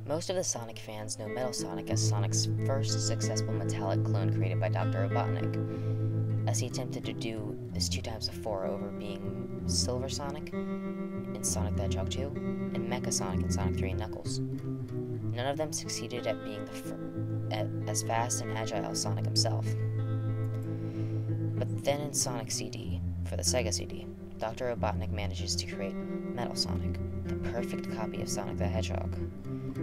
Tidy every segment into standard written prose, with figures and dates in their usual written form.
Most of the Sonic fans know Metal Sonic as Sonic's first successful metallic clone created by Dr. Robotnik, as he attempted to do this 2 times before over being Silver Sonic in Sonic the Hedgehog 2 and Mecha Sonic in Sonic 3 and Knuckles. None of them succeeded at being as fast and agile as Sonic himself. But then in Sonic CD, for the Sega CD, Dr. Robotnik manages to create Metal Sonic, the perfect copy of Sonic the Hedgehog,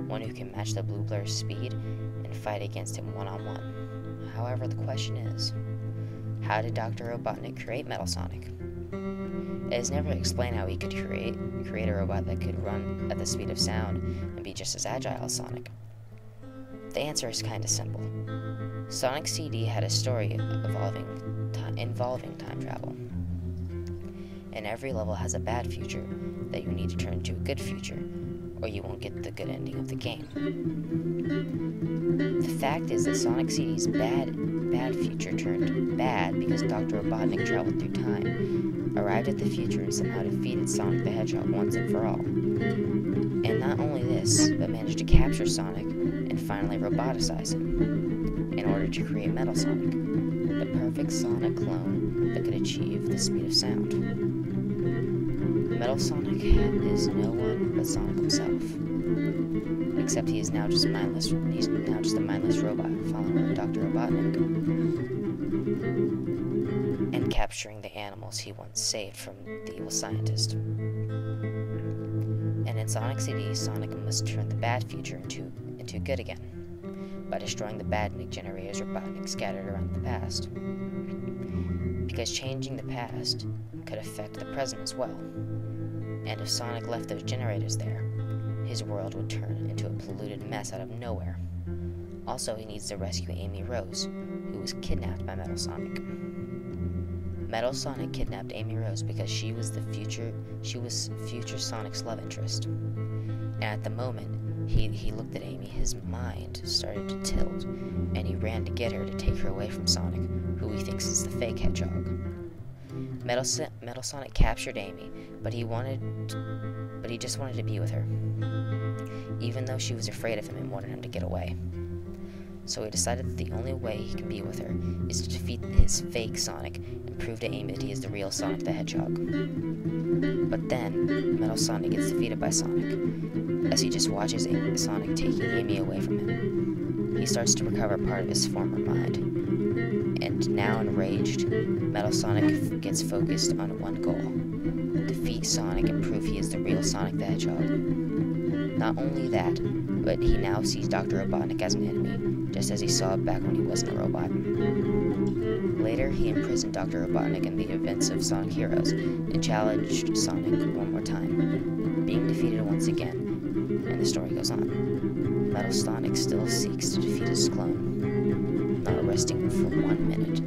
one who can match the Blue Blur's speed and fight against him one-on-one. However, the question is, how did Dr. Robotnik create Metal Sonic? It is never explained how he could create a robot that could run at the speed of sound and be just as agile as Sonic. The answer is kinda simple. Sonic CD had a story involving time travel. And every level has a bad future that you need to turn into a good future, or you won't get the good ending of the game. The fact is that Sonic CD's bad future turned bad because Dr. Robotnik traveled through time, arrived at the future, and somehow defeated Sonic the Hedgehog once and for all. And not only this, but managed to capture Sonic and finally roboticize him in order to create Metal Sonic, the perfect Sonic clone that could achieve the speed of sound. Metal Sonic is no one but Sonic himself, except he is now just mindless. He's now just a mindless robot following Dr. Robotnik and capturing the animals he once saved from the evil scientist. And in Sonic CD, Sonic must turn the bad future into good again by destroying the badnik generators Robotnik scattered around the past. Because changing the past could affect the present as well. And if Sonic left those generators there, his world would turn into a polluted mess out of nowhere. Also, he needs to rescue Amy Rose, who was kidnapped by Metal Sonic. Metal Sonic kidnapped Amy Rose because she was future Sonic's love interest. And at the moment he looked at Amy, his mind started to tilt, and he ran to get her to take her away from Sonic, who he thinks is the fake hedgehog. Metal Sonic captured Amy, but he just wanted to be with her, even though she was afraid of him and wanted him to get away. So he decided that the only way he can be with her is to defeat his fake Sonic and prove to Amy that he is the real Sonic the Hedgehog. But then, Metal Sonic gets defeated by Sonic, as he just watches Sonic taking Amy away from him. He starts to recover part of his former mind, and now enraged, Metal Sonic gets focused on one goal: defeat Sonic and prove he is the real Sonic the Hedgehog. Not only that, but he now sees Dr. Robotnik as an enemy, just as he saw it back when he wasn't a robot. Later, he imprisoned Dr. Robotnik in the events of Sonic Heroes and challenged Sonic one more time, being defeated once again, and the story goes on. Metal Sonic still seeks to defeat his clone, not resting for 1 minute.